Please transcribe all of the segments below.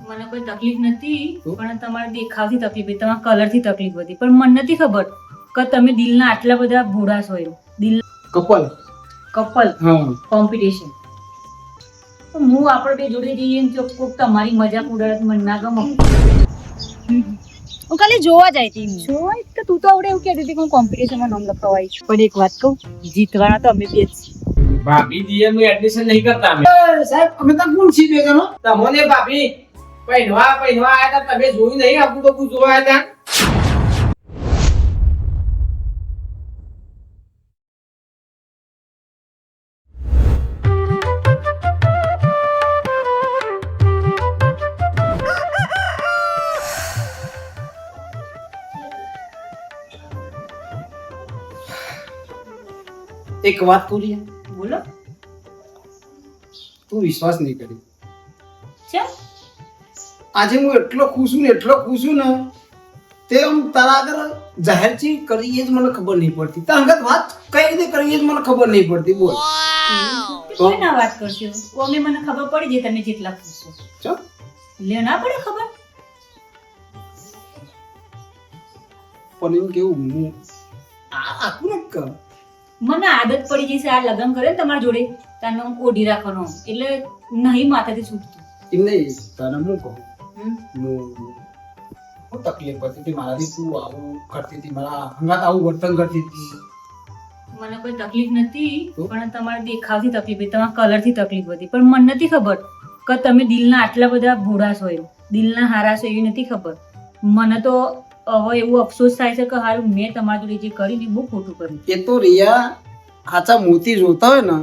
મને કોઈ તકલીફ નથી, પણ તમારા દેખાવથી તકલીફ હતી, તમારા કલરથી તકલીફ હતી, પણ મને નથી ખબર કે તમે દિલના આટલા બધા ભોળા છો. એમ દિલ કપલ કોમ્પિટિશન. હું આપણે બે જોડે જઈએ ને કોક તમારી મજાક ઉડાડે મને ના ગમે. હું ખાલી જોવા જાય હતી. જોવા તો તું તો આવડે એવું કહેતી હતી કે હું કોમ્પિટિશનમાં નામ લખાવાય છું. પણ એક વાત કહું, જીતવાના તો અમે બે જ છીએ. ભાભી જીએ નું એડમિશન નહીં કરતા અમે. સાહેબ અમે તો કોણ છીએ બે જણો? તમને ભાભી પહેરવા આયા તા, તમે જોયું નહીં? આખું તો પૂછવા આયા તા. એક વાત કહું રે, બોલો. તું વિશ્વાસ નહીં કરી. છે આજે હું એટલો ખુશ છું ને તે આમ તારા આગળ જાહેર છે કરી એ જ મને ખબર નહીં પડતી. તાર અંગત વાત કઈ રીતે કરી એ જ મને ખબર નહીં પડતી. બોલ કોઈ ના વાત કરશો. અમે મને ખબર પડી જાય તમે જેટલા ખુશ છો. ચો લે ના પડે ખબર. પણ એમ કેવું હું આખું ન કર. મને આદત પડી જઈ છે આ લગ્ન કરે ને તમારા જોડે તારનો ઓઢી રાખવાનો, એટલે નહીં માથાથી છૂટતું. એમ નહીં તને હું કહું, હું તકલીફ પડતી હતી મારાથી, તું આવું કરતી હતી, મારા હંગાત આવું વર્તન કરતી હતી. મને કોઈ તકલીફ નથી, પણ તમારા દેખાવથી તકલીફ હતી, તમારા કલરથી તકલીફ હતી, પણ મને નથી ખબર કે તમે દિલના આટલા બધા ભોળા છો. એમ દિલના હારા છો એવી નથી ખબર. મને તો હવે એવું અફસોસ થાય છે કે હારું મેં તમારા જોડે જે કર્યું ને બહુ ખોટું કર્યું. એ તો રિયા હાચા મોતી જોતા હોય ને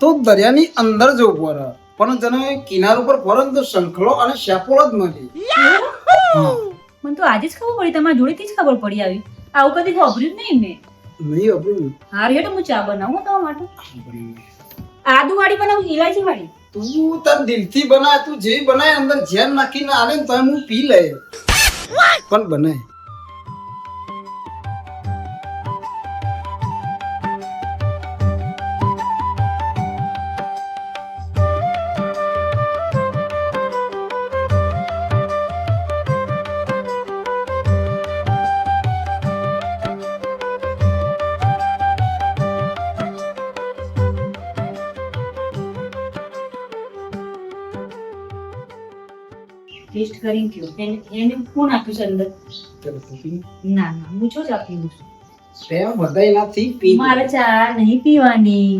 તો દરિયાની અંદર જવું પડે, પણ તને કિનાર ઉપર ફરે ને તો શંખલો અને શેપોળો જ મળે. મને તો આજે જ ખબર પડી, તમારા જોડેથી જ ખબર પડી. આવી આવું કદી ખબર્યું જ નહીં મેં. નહીં આપણું હાર હેઠ હું ચા બનાવું તમારા માટે. આદુ વાળી બનાવું, ઇલાયચી વાળી? તું તાર દિલથી બનાય, તું જે બનાય અંદર જેમ નાખીને આલે ને તો હું પી લે, પણ બનાય. ટેસ્ટ કરીને કયો. એને કોણ આપ્યું છે અંદર? ના ના, હું છો ચા પીવું છું. તેમ બધાય નથી પી. મારે ચા નહીં પીવાની.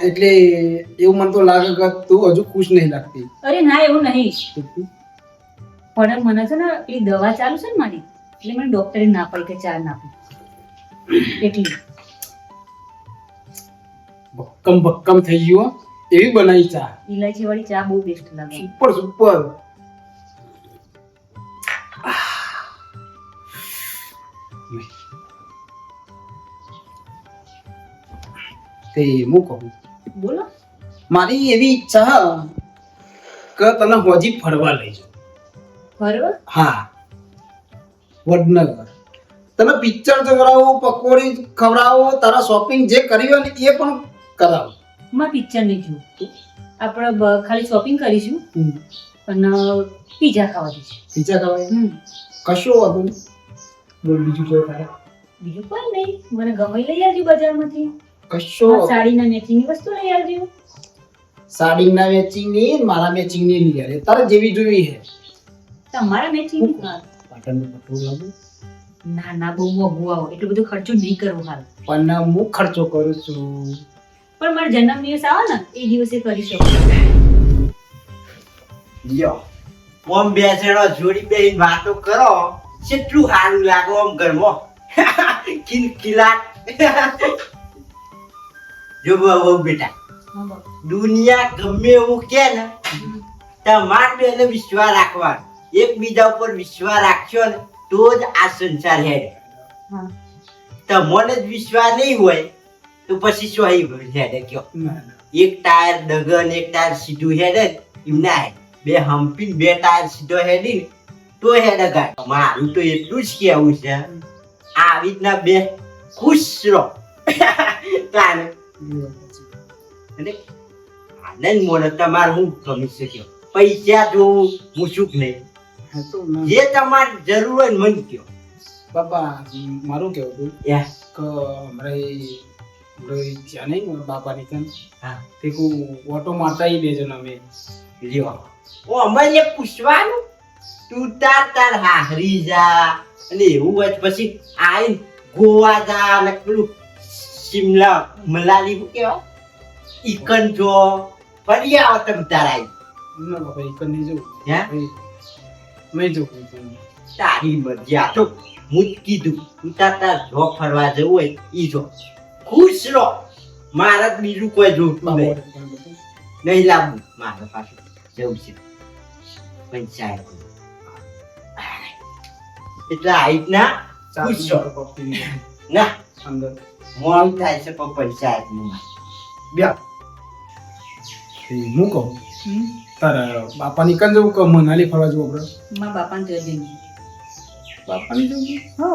એટલે એવું મને તો લાગે કે તું હજુ ખુશ નહીં લાગતી. અરે ના, એવું નહીં. પણ મને છે ને પેલી દવા ચાલુ છે ને મારી, એટલે મને ડોક્ટરે ના પાડી કે ચા ના પી. એટલી ભક્કમ થઈ ગયો એવી બનાવી ચા. ઇલાયચી વાળી ચા બહુ બેસ્ટ લાગે. સુપર. તે હું કહું, બોલો. મારી એવી ઈચ્છા કે તને હોજી ફરવા લઈ જાઉં. બરોબર. હા, વડનગર તને પિક્ચર જોવડાવો, પકોડી ખવડાવો, તારા શોપિંગ જે કરી હોય ને એ પણ કરાવો. મારે પિક્ચર નહીં જોવું. આપણે ખાલી શોપિંગ કરીશું અને પીઝા ખાવા જઈશું. પિક્ચર ખવાય કશો વાંધો નહીં. બોલ બીજું જો તારે. બીજું કોઈ નહીં, મને ગમે લઈ આવજો બજારમાંથી. કશો સાડીના મેચિંગની વસ્તુ લઈ આવજો. સાડીના મેચિંગની મારા મેચિંગની નહીં યાર, તારે જેવી જોઈ હે. તમારા મેચિંગ પાટણનું પટોળું લાવું. ના ના, બહુ મોંઘું આવો, એટલો બધો ખર્ચો નહીં કરવો હાલ. પણ હું ખર્ચો કરું છું. પણ મારો જન્મદિવસ આવે ને એ દિવસે કરી શકો. લ્યો ઓમ બેસેડો જોડી બેહીને વાતો કરો, કેટલું સારું લાગે આમ ઘરમાં. કિલકિલાટ. જો બહુ બેટા, દુનિયા ગમે એવું કે ને તમારે બેને વિશ્વાસ રાખવાનો. એકબીજા ઉપર વિશ્વાસ રાખશો ને તો જ આ સંસાર હેડે. તમને જ વિશ્વાસ નહીં હોય તો પછી શું હેડે કયો? એક ટાયર ડગન એક ટાયર સીધું હેડે એમ ના હેડે. બે હમ્પીને બે ટાયર સીધો હેડી તો હેડે ગાય. મારું તો એટલું જ કહેવું છે, આવી રીતના બે ખુશ રહો. તાને આનંદ મોને તમારે હું ગમી શક્યો પૈસા જોવું હું શું નહીં હા તો ના. જે તમારે જરૂર હોય ને મને કયો બાપા મારું કેવું હતું યા કે હમણાં ત્યાં નહીં મારા બાપાની ત્યાં હા તે કહું ઓટો મારતા ઈ બે જણ અમે લ્યો ઓ અમારે પૂછવાનું તું તાર હારી જા અને એવું હોય તો પછી આઈ ગોવા જા અને પેલું શિમલા મલાલી શું કહેવાય ઈકન જો ફરી આવો તમે તારા આઈ ના બાપા એક નહીં જવું હે નહીં જવું તારી મરજી આ તો હું જ કીધું તું તાર જો ફરવા જવું હોય ઈ જો ખુશ રહો મારે જ બીજું કોઈ જોતું નહીં નહીં લાવવું મારે પાછું જવું છે પૈસા એટલે આઈ ના ખુશ રહો ના અંદર મોડું થાય છે પણ પૈસા આપી બે હું કહું તારા બાપાની કન જવું કે મનાલી ફરવા જવું આપણે મારા બાપાને ત્યાં જઈને બાપાની જવું હો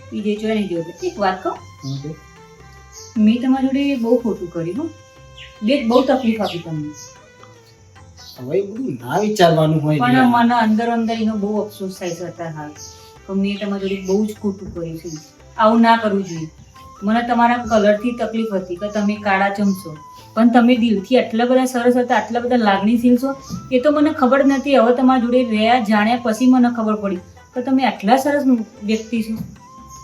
બીજે જોઈ નહીં ગયો એક વાત કહું ઓકે મેં તમારી જોડે બહુ ખોટું કર્યું હો બહુ તકલીફ આપી તમને હવે એ બધું ના વિચારવાનું હોય પણ યાર. મને અંદર અંદર એનો બહુ અફસોસ થાય છે અત્યારે હાલ તો મેં તમારી જોડે બહુ જ ખોટું કર્યું છે આવું ના કરવું જોઈએ મને તમારા કલરથી તકલીફ હતી કે તમે કાળા ચમચો પણ તમે દિલથી આટલા બધા સરસ હતા આટલા બધા લાગણીશીલ છો એ તો મને ખબર નથી હવે તમારા જોડે રહ્યા જાણ્યા પછી મને ખબર પડી કે તમે આટલા સરસ વ્યક્તિ છો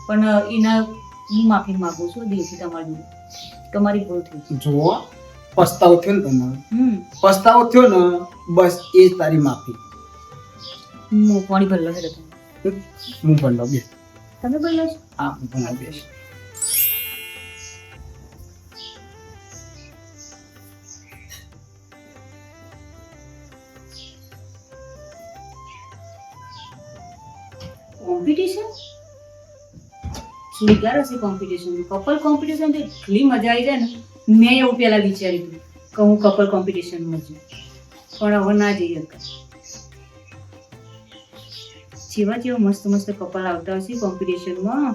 પણ એના હું માફી માગું છું દિલથી તમારી જોડે તમારી ભૂલ થઈ જો પસ્તાવો થયો ને તમારો હમ પસ્તાવો થયો ને બસ એ જ તારી માફી હું પાણી ભરલો છે તમે હું પણ લઉં બે તમે ભરલો છો હા હું પણ લઉં બેસ કોમ્પિટિશન સુધાર હશે કોમ્પિટિશન કપલ કોમ્પિટિશન તો એટલી મજા આવી જાય ને મેં એવું પહેલા વિચાર્યું હતું કે હું કપલ કોમ્પિટિશનમાં છું પણ હવે ના જઈ શકાય જેવા જેવા મસ્ત મસ્ત કપલ આવતા હશે કોમ્પિટિશનમાં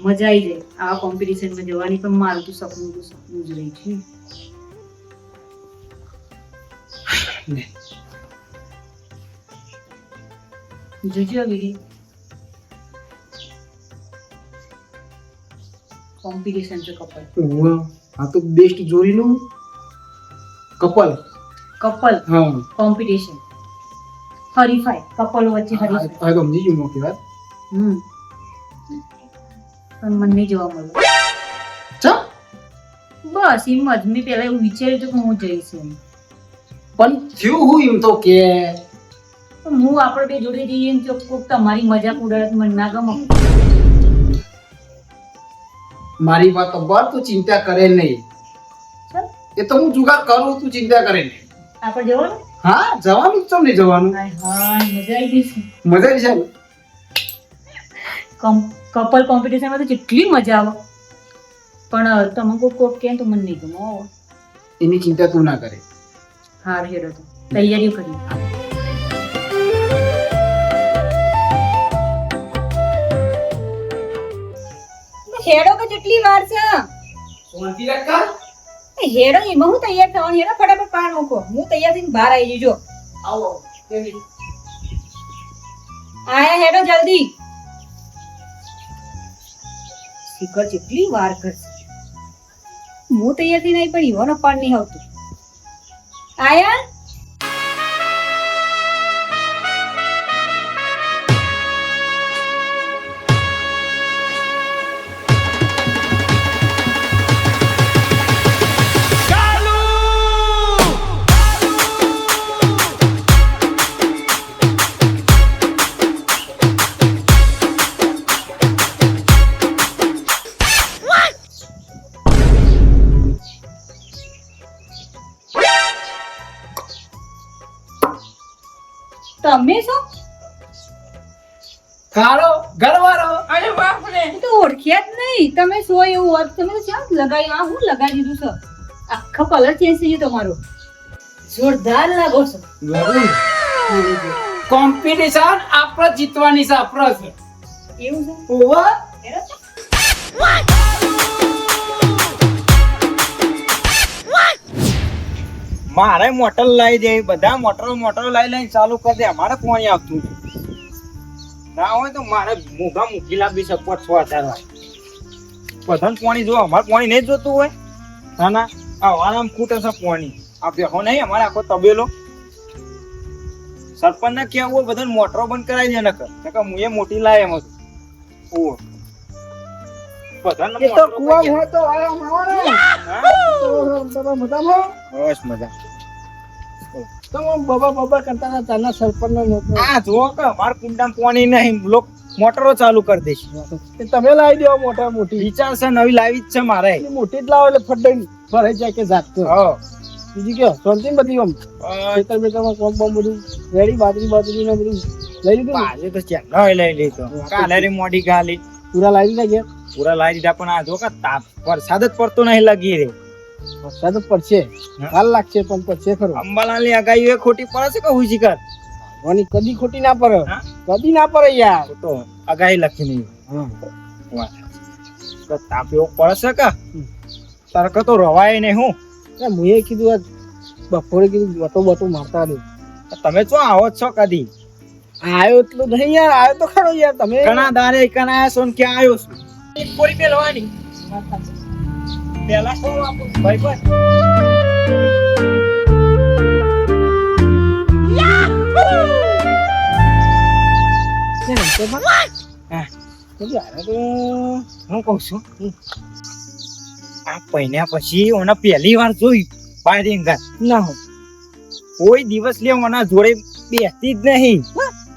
મજા આવી જાય આવા કોમ્પિટિશનમાં જવાની પણ મારું તો સપનું જ રહી છે લે જોજો વિડી કોમ્પિટિશન છે કપલ વાહ આ તો બેસ્ટ જોડીનું કપલ કપલ હા કોમ્પિટિશન હરીફાઈ કપલ વચ્ચે હરીફાઈ હા તો સમજી ગયું મોટી વાત પણ મને નહીં જોવા મળે ચા બસ એમ જ મેં પહેલા એવું વિચાર્યું હતું કે હું જઈશ એમ પણ થયું હું એમ તો કે પણ હું આપણે બે જોડે જઈએ એમ તો કોક તમારી મજાક ઉડાડત મને ના ગમે મારી વાત બર તું ચિંતા કરે નહીં ચાલ, એ તો હું જુગાર કરું તું ચિંતા કરે નહીં આપણે જવાનું હા જવાનું જ તો નહીં જવાનું હાય હાય મજા આવી ગઈ છે મજા આવી છે કપલ કોમ્પિટિશનમાં તો કેટલી મજા આવે પણ તમે કોક કહે તો મને નહીં ગમે હો. એની ચિંતા તું ના કરે હાર હેડો તો તૈયારીઓ કરી હેડો કે કેટલી વાર છે શાંતિ રાખા હેડો એમાં હું તૈયાર થવાનું હેડો ફટાફટ પાર મૂકો હું તૈયાર થઈને બહાર આવી જજો આવો આયા હેડો જલ્દી શીખર કેટલી વાર કરશે હું તૈયાર થઈને આવી પણ ઈવાનો પાર નહીં આવતું આયા તમે છો કાળો ઘરવાળો અરે બાપ રે હું તો ઓળખ્યા જ નહીં તમે છો એવું વાત તમે તો ક્યાં લગાવ્યું આ હું લગાવી દીધું છે આખો કલર ચેન્જ થઈ ગયો તમારો જોરદાર લાગો છો કોમ્પિટિશન આપણે જીતવાની છે આપણે છે એવું છે ઓવા હેડો. મારે મોટર લઈ દે, બધા મોટરો લઈને ચાલુ કરી દે. અમારે પાણી આવતું છે. ના હોય તો મારે મોઘા મૂકી લાવી છે 5,000 બધાને પાણી જો, અમારે પાણી નહીં જોતું હોય. ના ના આમ ખૂટે છે પાણી. આ બેહો નહીં અમારે આખો તબેલો. સરપંચ ને કેવું હોય બધાને મોટરો બંધ કરાવી દે નકર હું એ મોટી લાય એમ હતું. બધાને એ તો મોટરો કુવા બંધ હોય તો આરામ આવે ને. હા? તો મજામાં બસ મજા. તો બાબા કરતા હતા તાના સરપંચ નો આ જો કે અમાર કુંડામાં પાણી નહીં, લોક મોટરો ચાલુ કરી દેશે. તમે લાવી દેવા મોટા મોટી વિચાર છે નવી લાવી જ છે મારે. એટલી મોટી જ લાવો એટલે ફટાઈ ભરાઈ જાય કે જાત હા બીજી કયો શાંતિ ને બધી આમ ખેતર બેતરમાં કોમ બોમ બધું રેડી બાજરી ને બધું લઈ લીધું ને? આજે તો ચાલ લઈ લીધો. કાલે રે મોડી ગાલી પૂરા લાવી દીધા ગયા પૂરા લાવી દીધા. પણ આ જો કે તાપ વરસાદ જ પડતો નહીં લાગી રે. વરસાદ પડશે કાલ લાગશે પણ પડશે ખરો અંબાલાલની આગાહી એ ખોટી પડે છે કે હું શીખર વાની કદી ખોટી ના પડે હા? કદી ના પડે યાર તો આગાહી લખી નહીં. તો તાપ એવો પડે છે કે તરક તો રવાય નહીં. હું મુએ કીધું આ બપોરે કીધું બટો મારતા દે તમે શું આવો જ છો કદી? આયો એટલું નહીં યાર આયો તો ખરો યાર તમે ઘણા દારે કના છો ને ક્યાં આવ્યો છું? એક પોરી પેલવાની પેલા શું આપું ભાઈ ભાઈ હું કઉ છું આ પહેર્યા પછી ઓને પહેલી વાર જોઈ બારી ના હોય કોઈ દિવસ લે ઓના જોડે બેસતી જ નહીં.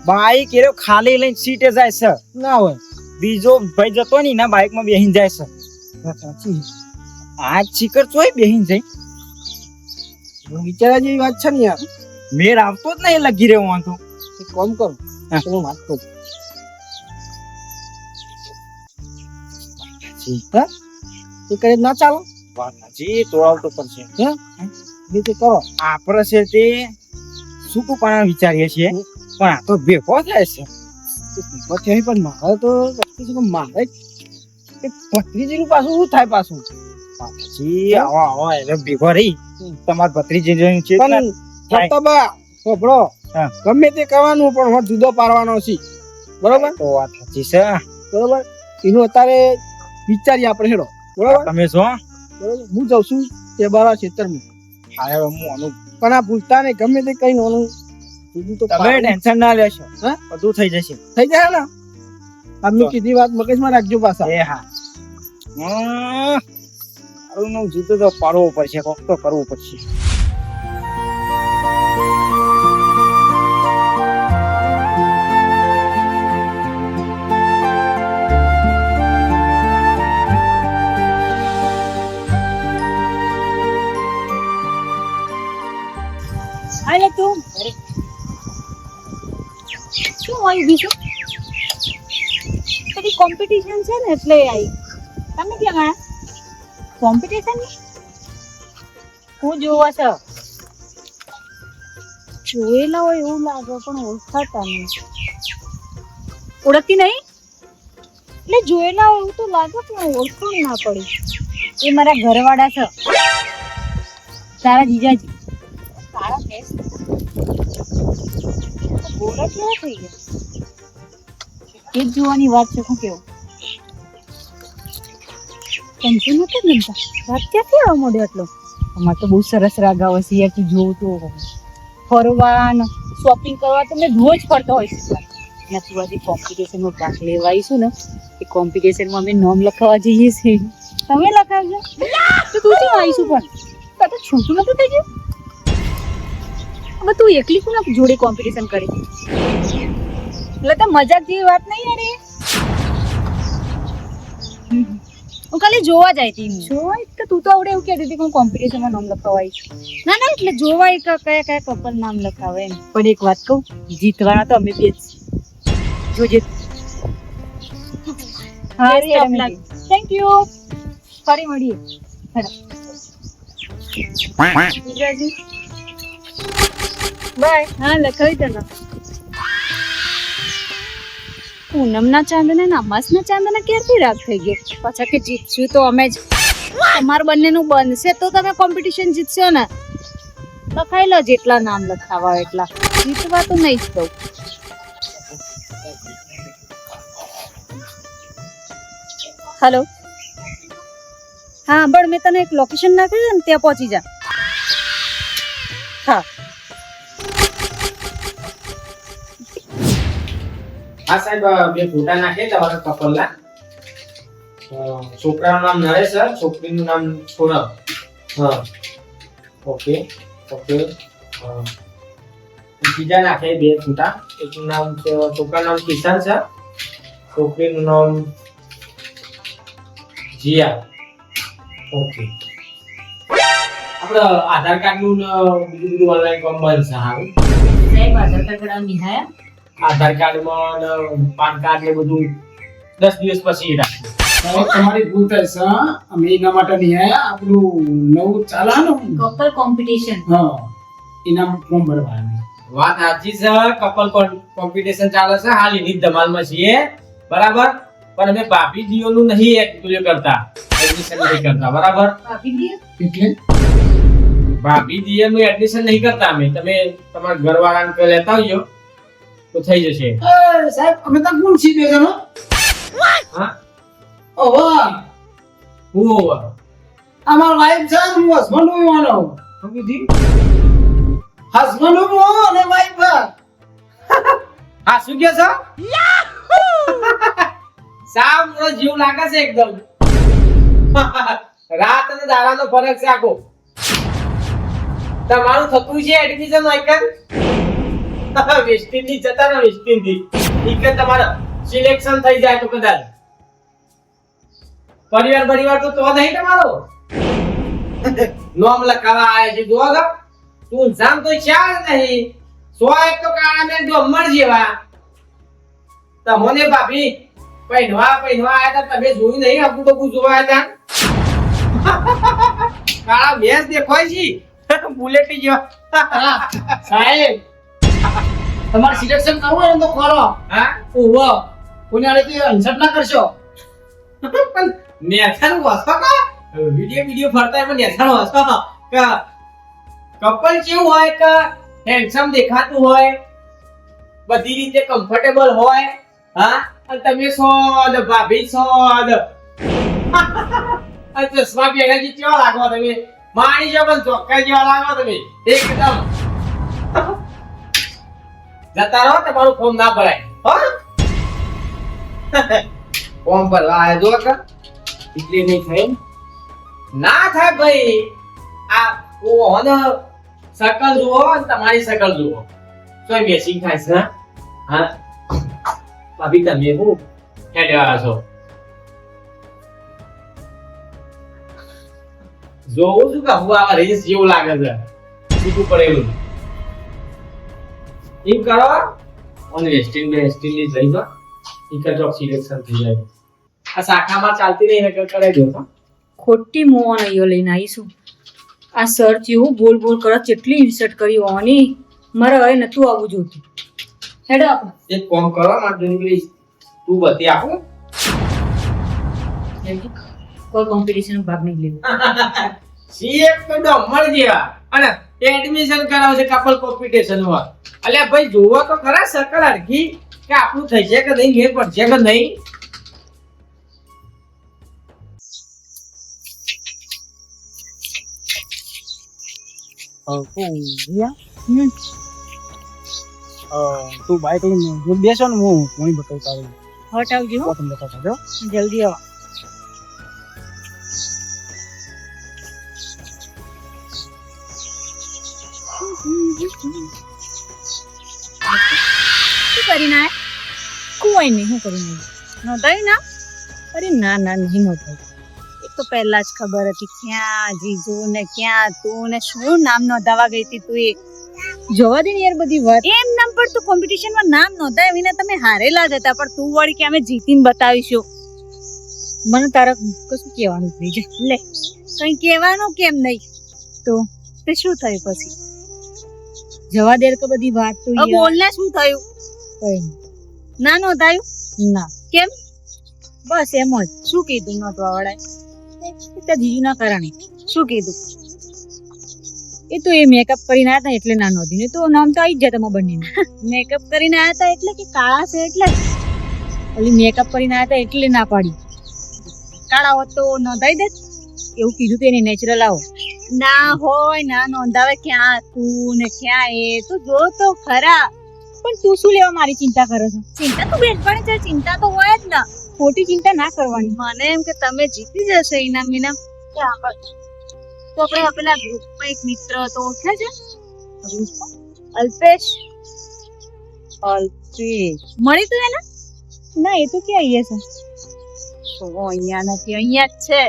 બાઈક એરો ખાલી લઈને સીટે જાય છે. ના હોય બીજો ભાઈ જતો ની ના બાઈક માં બેહીને જાય છે. સાચી આ ચીકર ચોય બેહીને જાય. વિચારા જેવી વાત છે ને યાર મેર આવતો જ નહીં લગી રહ્યો વાંધો. એક કામ કરો હા. હું વાત કરું હા એ કરે ના ચાલો વાત સાચી તો આવતો પડશે. રીતે કરો આપણે છે તે સૂકું પાણા વિચારીએ છીએ પણ આ તો ભેગો થાય છે. પછી પણ મારે તો વસ્તુ છે કે મારે એક ભત્રીજીનું પાછું શું થાય પાછું પછી આવો એટલે ભેગો રહી તમાર ભત્રીજી જોઈને છે પણ સત્તાબા સોપડો હા. ગમે તે કરવાનું પણ હું જુદો પાડવાનો છે બરોબર તો વાત સાચી છે. બરોબર એનું અત્યારે વિચારીએ આપણે હેડો બરોબર તમે શું બરોબર હું જાઉં છું તે બારા ખેતરમાં હા હું આનું પણ આ ભૂલતા નહીં ગમે તે કઈ નોનું જુદું તો તમે પાડવું. ટેન્શન ના લેશો. હા? બધું થઈ જશે. થઈ જાય ને આમની કીધી વાત મગજમાં રાખજો પાછા એ હા મારું નું જુદું તો પાડવો પડશે, કોક તો કરવું પડશે. હાલે તું શું હોય બીજું પેલી કોમ્પિટિશન છે ને એટલે આવી. તમે ક્યાં ગયા કોમ્પિટિશન હું જોવા છો જોયેલા હોય એવું લાગે પણ ઓળખાતા નહીં. ઓળખતી નહીં એટલે જોયેલા હોય એવું તો લાગે પણ ઓળખણ ના પડી. એ મારા ઘરવાળા છે તારા જીજાજી. તારા ફેસ ગોરા કેવા થઈ ગયા એ જ જોવાની વાત છે. શું કેવું ટેન્શન નથી ગમતા વાત ક્યાંથી આવવા માંડ્યો એટલો? અમારે તો બહુ સરસ રાગ આવે છે યાર. તું જોવું તો ફરવા શોપિંગ કરવા તો મેં રોજ ફરતો હોય છે. ત્યાં તું આજે કોમ્પિટિશનમાં ભાગ લેવા આવીશું ને એ કોમ્પિટિશનમાં અમે નામ લખાવવા જઈએ છીએ. તમે લખાવજો તો તું કેમ આવીશું પણ તાર તો છૂટું નથી થઈ ગયું. હવે તું એકલી કોના જોડે કોમ્પિટિશન કરી એટલે તો મજાક જેવી વાત નહીં યાર. હું ખાલી જોવા જાય હતી. જોવા તો તું તો આવડે એવું કહેતી હતી કે હું કોમ્પિટિશનમાં નામ લખાવવા આવી છું. ના ના એટલે જોવા એક કયા કયા કપલ નામ લખાવે એમ. પણ એક વાત કહું જીતવાના તો અમે બે જ જોજે. હા થેન્ક યુ ફરી મળીએ. બાય. હા લખાવી તને પૂનમના ચાંદને અમાસના ચાંદને ક્યારથી રાગ થઈ ગયો પાછા કે જીતશું તો અમે જ. તમાર બંનેનું બનશે તો તમે કોમ્પિટિશન જીતશો ને. લખાઈ લો જેટલા નામ લખાવા હોય એટલા. જીતવા તો નહીં જ દઉં. હેલો, હા બળ મેં તને એક લોકેશન નાખ્યું છે ને ત્યાં પહોંચી જા. હા હા સાહેબ, બે ફોટા નાખે તમારા કપલના. છોકરાનું નામ નરેશ, છોકરીનું નામ સોનલ. હા, ઓકે ઓકે. બીજા નાખે બે ફોટા. એકનું નામ છે, છોકરાનું નામ કિશન છે, છોકરીનું નામ જીયા. ઓકે. આપણે આધાર કાર્ડનું બીજું બધું ઓનલાઈન કામ બંધ છે. હારું સાહેબ, આધાર કાર્ડ કઢાવવા નિહાયા? આધાર કાર્ડમાં ને પાન કાર્ડ ને બધું 10 દિવસ પછી રાખવું. સાહેબ, તમારી ભૂલ થાય છે. અમે એના માટે નહીં આયા. આપણું નવું ચાલે ને, કપલ કોમ્પિટિશન. હા, એના ફોર્મ ભરવાનું. વાત સાચી છે. કપલ કોમ્પિટિશન ચાલે છે હાલ, એની ધમાલમાં છીએ, બરાબર. પણ અમે ભાભી દીઓનું નહીં એક્ટિવ કરતા, એડમિશન નહીં કરતા, બરાબર. આપી દે. એટલે ભાભી દીઓનું એડમિશન નહીં કરતા અમે. તમે તમારા ઘરવાળાને કહી લેતા આવજો તો થઈ જશે. સાહેબ, અમે તો કોણ છીએ બે જણો? હા, ઓહો, હું હોવા અમાર વાઈફ છે, હું હસબન્ડ હું વાનો. શું કીધી? હસબન્ડ હું અને વાઈફ. હા, શું કહે છો? સાવ મોડો જીવ લાગે છે એકદમ. રાત અને દાડાનો ફરક છે આખો. તમારું થતું છે એડમિશન આઈકન વેસ્ટ ઇન્ડિઝ જતા ને, વેસ્ટ ઇન્ડિઝ ઈકન તમારું સિલેક્શન થઈ જાય તો કદાચ પરિવાર તો નહીં તમારો. નોમ લખાવા આવે છે જો તો તું જામ તો ચાર નહીં 100 એક તો કાળા મેં ડોમર જેવા. તમને ભાભી પહેરવા આયા તા, તમે જોયું નહીં? આપું તો જોવા હતા. કાળા ભેંસ દેખાય છે, બુલેટી જેવા. સાહેબ, તમારે સિલેક્શન કરવું હોય ને તો કરો. હા, ઓહો, કોને આડેથી અનસટ ના કરશો. પણ નેથાનું વાસો કા વિડિયો ફરતા એમાં નેથાનું વાસો કા કપલ કેવું હોય કે હેન્ડસમ દેખાતું હોય, બધી રીતે કમ્ફર્ટેબલ હોય. હા, અને તમે છો ને ભાભી છો ને આ ચશ્મા પહેર્યા છે, કેવા લાગો તમે? માણી જો પણ ચોક્કસ જેવા લાગો તમે એકદમ. જતા રહો, તમારું ફોર્મ ના ભરાય. હા, ફોર્મ ભરવા આવ્યા જો કે એટલે નહીં થાય. ના થાય ભાઈ. આ ઓહન સકલ જુઓ અને તમારી સકલ જુઓ, તો મેચિંગ થાય છે. હા, ભાભી તમે હું હેડવા છો? જોઉં છું કે હું આ રેસ જેવું લાગે છે, છૂટું પડેલું. એમ કરો અને વેસ્ટ ઇન્ડિઝ લઈ જાઓ, ઈકન જોબ સિલેક્શન થઈ જાય. આ શાખામાં ચાલતી નહીં ને કરાઈ દો. ખોટી મોન અહીંયો લઈને આવીશું. આ સર જેવું બોલ કરો, કેટલી ઇન્સર્ટ કરી ઓની. મારે હવે નતું આવવું જોતું. હેડો આપણે એક કામ કરો, મારે જોઈ તું બધી આપું. કોઈ કોમ્પિટિશન ભાગ નહીં લેવો. સીએ તો ડમર જેવા અને એડમિશન કરાવશે કપલ કોમ્પિટિશન માં. અલ્યા ભાઈ જોવો તો ખરા સકલ હરખી કે આપણું થઈ છે કે નહીં, મેળ પડશે કે નહીં. તું બાઈક લઈને બેસો ને, હું કોણી બતાવતા આવું. હટ આવજો હો. તમને બતાવતા જો. જલ્દી આવો. શું કરીને આયા? કોઈ નહીં, શું કરીને નોંધાયું ના? અરે ના નહીં નોંધાયું. એક તો પહેલા જ ખબર હતી ક્યાં જીજુ ને ક્યાં તું ને શું નામ નોંધાવા ગઈ હતી તું. એ જોવા દે ને યાર બધી વાત. એમ નામ પર તું કોમ્પિટિશનમાં નામ નોંધાય વિના તમે હારેલા જ હતા, પણ તું વળી કે અમે જીતીને બતાવીશું. મને તારા કશું કહેવાનું થઈ જાય. લે કઈ કહેવાનું કેમ નહીં? તો તે શું થયું પછી? જવા દે કે બધી વાત તો બોલ ને. શું થયું? કઈ ના નોંધાયું ના. કેમ? બસ એમ જ. શું કીધું નોંધવા વાળાએ? જીજુ ના કારણે. શું કીધું? એ તો એ મેકઅપ કરીને આવ્યા હતા એટલે ના નોંધી ને તો નામ તો આવી જ જાય તમારા બંનેનું. મેકઅપ કરીને આવ્યા હતા એટલે કે કાળા છે એટલે ઓલી મેકઅપ કરીને આવ્યા હતા એટલે ના પાડી. કાળા હોત તો નોંધાઈ દે એવું કીધું તો એને નેચરલ આવો ના હોય ના નોંધાવે ક્યાં તું ને ક્યાં એ તો જો તો ખરા. પણ તું શું લેવા મારી ચિંતા કરે છે? ચિંતા તો બેનપણી છે, ચિંતા તો હોય જ ને, ખોટી ચિંતા ના કરવાની. મને એમ કે તમે જીતી જશે ઇનામ વિનામ. તો આપણે પેલા ગ્રુપમાં એક મિત્ર તો ઓળખે છે અલ્પેશ. મળી તું એને? ના એ તો ક્યાં અહીંયા છે? અહીંયા નથી, અહીંયા જ છે.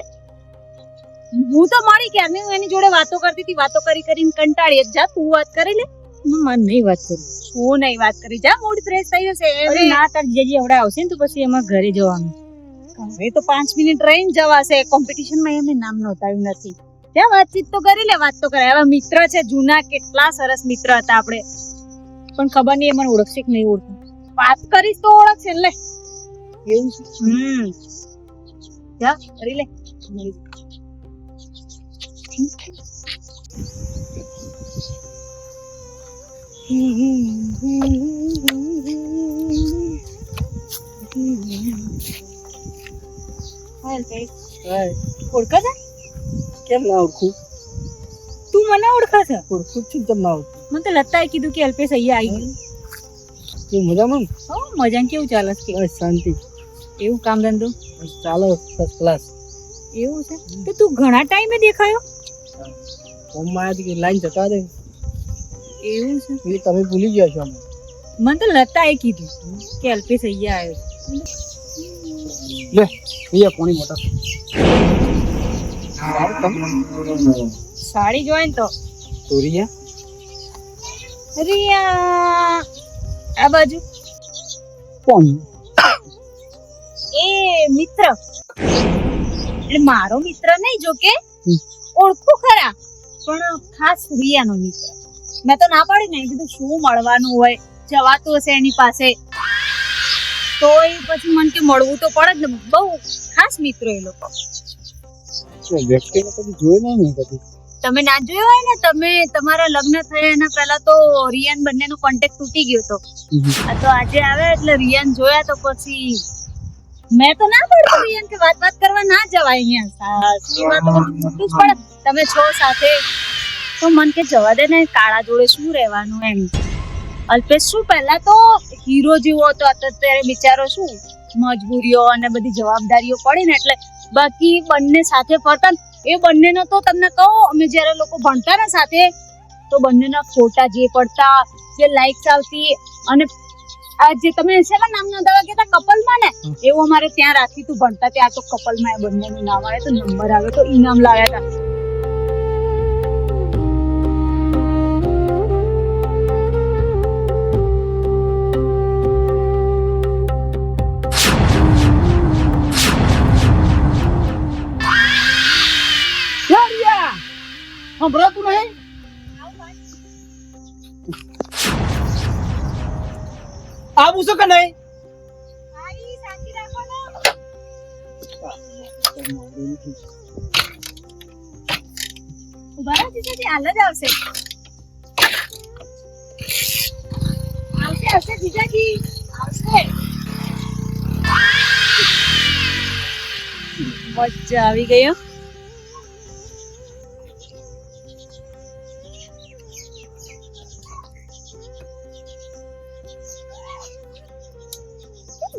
હું તો મળી ક્યારની હું એની જોડે વાતો કરતી હતી, વાતો કરીને કંટાળી જ. જા તું વાત કરી લે. મને નહીં વાત કરી. હું નહીં વાત કરી, જા મૂડ ફ્રેશ થઈ જશે. ના તાર જીજાજી હવડા આવશે ને તો પછી એમાં ઘરે જવાનું. હવે તો 5 મિનિટ રહીને જવાશે. કોમ્પિટિશનમાં એમને નામ નોંધાવ્યું નથી. ત્યાં વાતચીત તો કરી લે, વાત તો કરે. હવે મિત્ર છે જૂના, કેટલા સરસ મિત્ર હતા આપણે. પણ ખબર નહીં એ મને ઓળખશે કે નહીં ઓળખે. વાત કરીશ તો ઓળખશે લે. એવું છે? જા કરી લે. ઓળખે છે? કેમ ના ઓળખું? તું મને ઓળખે છે? ઓળખું છું, કેમ ના ઓળખું? મને તો લતાએ કીધું કે અલ્પેશ અહીંયા આવી ગયું. તું મજામાં? હો મજામાં. કેવું ચાલે છે? બસ શાંતિ. એવું કામ ધંધો ચાલો ફર્સ્ટ ક્લાસ. એવું છે? તો તું ઘણા ટાઈમે દેખાયો. ફોર્મમાં આવ્યા કે લાઈન જતા રહે. એવું છે? એટલે તમે ભૂલી ગયા છો અમે. મને તો લતાએ કીધું કે અલ્પેશ અહીંયા આવ્યો. લે ભૈયા કોની મોટા સાડી જોઈ ને તો રિયા રિયા આ બાજુ કોણ? એ મિત્ર એટલે મારો મિત્ર નહીં, જો કે ઓળખું ખરા, પણ ખાસ રિયાનો મિત્ર. મેં તો ના પાડી ને, કીધું શું મળવાનું હોય, જવાતું હશે એની પાસે તો એ પછી મને કે મળવું તો પડે જ ને. બહુ ખાસ મિત્રો એ લોકો. વ્યક્તિને કદી જોયો નહીં કદી. તમે ના જોયો હોય ને, તમે તમારા લગ્ન થયા એના પહેલા તો રિયાન બંનેનો કોન્ટેક્ટ તૂટી ગયો હતો. આ તો આજે આવે એટલે રિયાન જોયા તો પછી મેં તો ના પડતું રિયાન કે વાત કરવા ના જવાય અહીંયા. પડે તમે છો સાથે તો મન કે જવા દે ને, કાળા જોડે શું રહેવાનું એમ. અલ્પેશ શું પહેલા તો હીરો જેવો હતો, અત્યારે બિચારો શું મજબૂરીઓ અને બધી જવાબદારીઓ પડી ને એટલે. બાકી બંને સાથે ફરતા. એ બંનેનો તો તમને કહું, અમે જ્યારે લોકો ભણતા ને સાથે તો બંનેના ફોટા જે પડતા, જે લાઇક્સ આવતી, અને આ જે તમે શેના નામ નોંધાવા ગયા હતા કપલમાં ને, એવું અમારે ત્યાં રાખ્યું હતું ભણતા ત્યાં. તો કપલમાં એ બંનેનું નામ આવે તો નંબર આવે તો ઇનામ લાવ્યા હતા. સંભળાતું નહીં? આવું છે કે નહીં? ઉભા રહો જીજાજી, હાલ જ આવશે. આવશે જીજાજી, આવશે. મજા આવી ગઈ.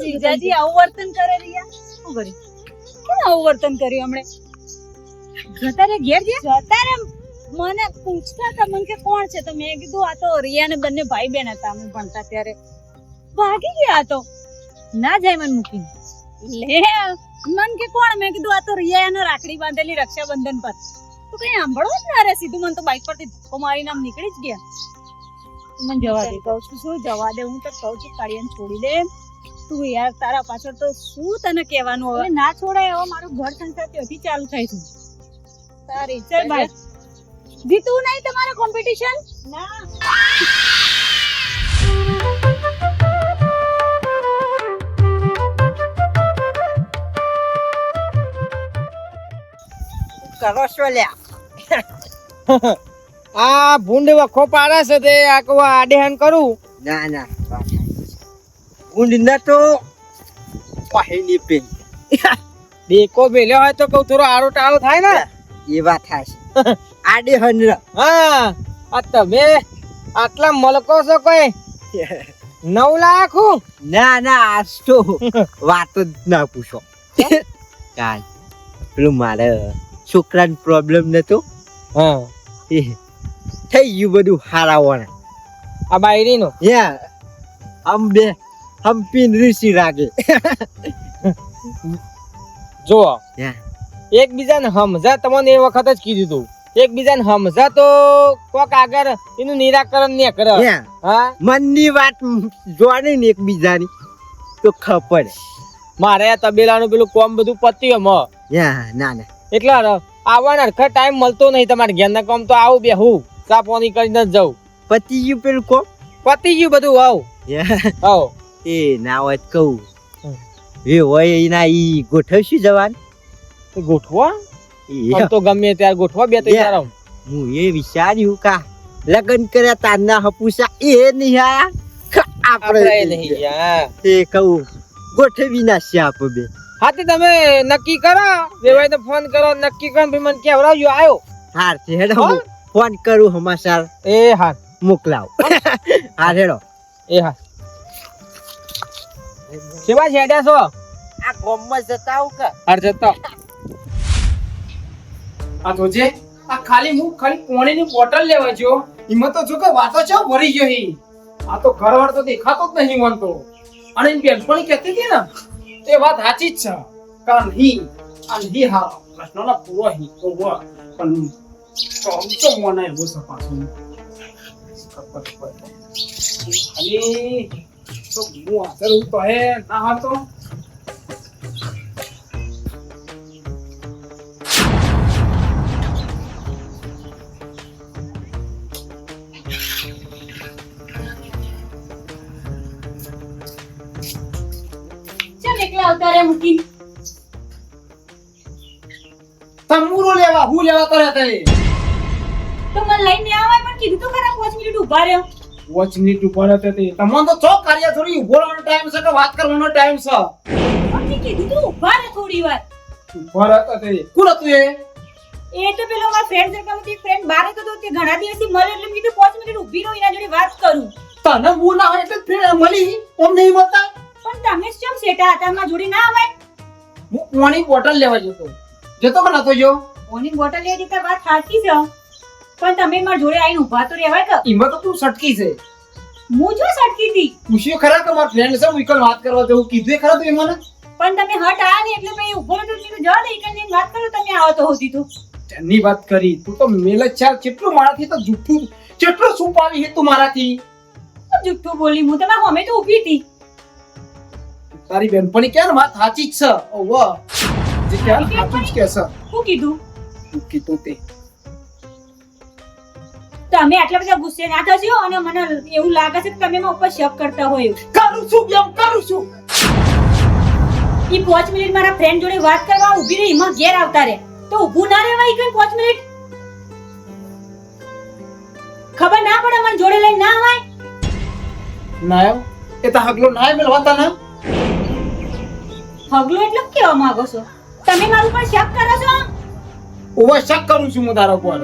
જીજાજી આવું વર્તન કરે રિયા? શું કર્યું? કેમ આવું વર્તન કર્યું હમણે? જતા રે ઘેર જતા રે. મને પૂછતા હતા મને કે કોણ છે, તો મેં કીધું આ તો રિયા ને બંને ભાઈ બહેન હતા અમે ભણતા ત્યારે. ભાગી ગયા તો ના જાય મને મૂકીને. લે મન કે કોણ? મેં કીધું આ તો રિયા એને રાખડી બાંધેલી રક્ષાબંધન પર. તો કઈ સાંભળો જ ના રે, સીધું મને તો બાઈક પરથી ધક્કો મારીને આમ નીકળી જ ગયા. મને જવા દે કહું છું. શું જવા દે? હું તો કહું છું કાળિયાને છોડી દે તું યાર. તારા પાછળ તો શું તને કહેવાનું? હવે ના છોડાય. હવે મારું ઘર સંસાર ત્યાંથી ચાલુ થાય છે. સારી ચલ ભાઈ. જીતું નહીં તમારે કોમ્પિટિશન? ના. કરો છો લ્યા? આ ભૂંડ વખો પાડે છે તે આ કહું આડેહન કરું. ના ના ઊંડ ન તો પહેલી પેન દેકો બેલ્યો હોય તો કહું થોડો આરો ટાળો થાય ને. એ વાત થાય આડે હન. હા આ તમે આટલા મલકો છો કોઈ 9 લાખ ના ના આજ તો વાત જ ના પૂછો. કાલ પેલું મારે છોકરાનો પ્રોબ્લેમ નતો હા એ થઈ ગયું બધું હારાવાના. આ બાયરીનો હમ બે હમ પીન રીસી રાગે. જો એકબીજાને સમજા તમને એ વખત જ કીધું તું એકબીજાને સમજા તો કોક આગળ એનું નિરાકરણ ને કરે. હા મનની વાત જોડે ને એકબીજાની તો ખબર. મારે આ તબેલાનું પેલું કોમ બધું પત્યું ના ના એટલે આવવાનો હરખા ટાઈમ મળતો નહીં. તમારે ઘેરના કામ તો આવું બેહું ચા પાણી કરીને જ જાઉં. પતી ગયું પેલું કોમ પતી ગયું બધું. આવ એ ના હોય તો કહું એ હોય એના ઈ ગોઠવશું જવાનું. ગોઠવા આમ તો ગમે ત્યારે ગોઠવા બે ત્રણ. હું એ વિચાર્યું કા લગ્ન કર્યા તારના હપુસા એ નહીં આપણે નહીં એ કહું ગોઠવી નાખશે આપણે બે. હા તે તમે નક્કી કરો વેવાઈ ને ફોન કરો નક્કી કરો ભાઈ મને કેવડાવજો આવ્યો. હાર છે હેડો ફોન કરું હમાસાર એ હા મોકલાવ. હાર હેડો એ હા સેવા છેડ્યા છો આ કોમમાં જતા આવું કે હાર જતા આ તો જે આ ખાલી પાણીની બોટલ લેવા જો હિંમત તો જો કે વાતો છે ભરી ગયો હી. આ તો ઘરવાર તો દેખાતો જ નહીં મન તો. અને એની બેનપણી કહેતી હતી ને તે વાત સાચી જ છે. કારણ હી આ નહીં હા પ્રશ્નનો પૂરો હી તો પણ તો મને એવો છે પાછું ખાલી તો હું હાજર હું તો હે ના હતો. એકલા અવતારે મૂકી તંબુરો લેવા હું લેવા કરે તે તો મને લઈને આવાય પણ કીધું તો ખરા 5 મિનિટ ઉભા રહ્યો. વોચ મિનિટ ઉપર તે તમને તો ચો કાર્ય થોડી ઉભો રહેવાનો ટાઈમ છે કે વાત કરવાનો ટાઈમ છે. મને કીધું તું ઉભા રહે થોડી વાર. ઉભો રહેતો તે કોણ હતું એ તો પેલો મારા ફ્રેન્ડ સર્કલમાંથી એક ફ્રેન્ડ બારે તો તે ઘણા દિવસથી મળે એટલે કીધું 5 મિનિટ ઊભી રહો એના જોડે વાત કરું. તને હું ના હોય એટલે ફેર મળી ઓમ નહીં મળતા. પણ તમે કેમ સેટા હતા મારા જોડે ના આવાય. હું પાણી બોટલ લેવા જતો કે નતો જો. પાણી બોટલ લઈ દીધા વાત સાચી છે પણ તમે મારા જોડે આવીને ઊભા તો રહેવાય કે. ઈમાં તો તું સટકી છે. હું જો સટકી હતી પૂછ્યું ખરા કે મારા ફ્રેન્ડ છે વિકલ વાત કરવા જવું કીધું એ ખરા તું મને. પણ તમે હટ આયા ને એટલે પછી ઊભો તો કીધું જવા દે એકને વાત કરો તમે આવો તો હોતી તો તેની વાત કરી તું તો મેલ જ ચાલ કેટલું મારાથી તો જુઠ્ઠું કેટલું છુપાવી હે તું મારાથી. જુઠ્ઠું બોલી હું તમારા સામે તો ઊભી હતી. તારી બેનપણી કે વાત સાચી જ છે. ઓવો જે કે સાચું જ કે છે. શું કીધું તું કીધું તે તમે આટલા બધા ગુસ્સે ના થશો અને મને એવું લાગે છે કે તમે મારા ઉપર શક કરતા હોય. કરું છું એમ કરું છું. ઈ 5 મિનિટ મારા ફ્રેન્ડ જોડે વાત કરવા ઊભી રહી એમાં ઘેર આવતા રહે તો ઊભું ના રહેવાય કે 5 મિનિટ ખબર ના પડે મને જોડે લઈને ના આવાય. ના એ તો હગલો ના મેલવાતા ના. હગલો એટલે કેવા માંગો છો તમે મારું પર શક કરો છો. ઓવા શક કરું છું હું તારા ઉપર.